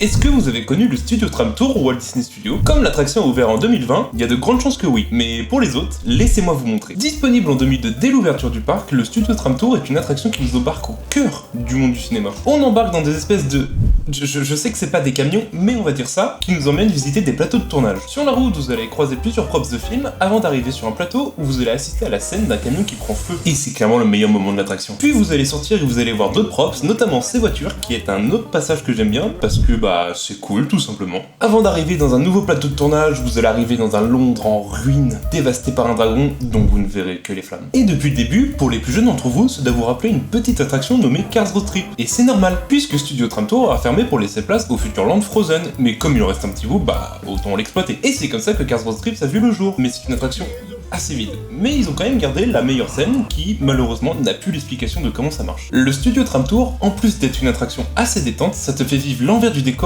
Est-ce que vous avez connu le Studio Tram Tour ou Walt Disney Studios? Comme l'attraction a ouvert en 2020, il y a de grandes chances que oui, mais pour les autres, laissez-moi vous montrer. Disponible en 2002 dès l'ouverture du parc, le Studio Tram Tour est une attraction qui nous embarque au cœur du monde du cinéma. On embarque dans des espèces de... Je sais que c'est pas des camions, mais on va dire ça, qui nous emmènent visiter des plateaux de tournage. Sur la route, vous allez croiser plusieurs props de films avant d'arriver sur un plateau où vous allez assister à la scène d'un camion qui prend feu. Et c'est clairement le meilleur moment de l'attraction. Puis vous allez sortir et vous allez voir d'autres props, notamment ces voitures, qui est un autre passage que j'aime bien, parce que c'est cool tout simplement. Avant d'arriver dans un nouveau plateau de tournage, vous allez arriver dans un Londres en ruine, dévasté par un dragon dont vous ne verrez que les flammes. Et depuis le début, pour les plus jeunes d'entre vous, ça doit vous rappeler une petite attraction nommée Cars Road Trip. Et c'est normal, puisque Studio Tram Tour a fermé pour laisser place au futur Land Frozen, mais comme il en reste un petit bout, autant l'exploiter. Et c'est comme ça que Cars Road Trip a vu le jour, mais c'est une attraction assez vide. Mais ils ont quand même gardé la meilleure scène qui, malheureusement, n'a plus l'explication de comment ça marche. Le Studio Tram Tour, en plus d'être une attraction assez détente, ça te fait vivre l'envers du décor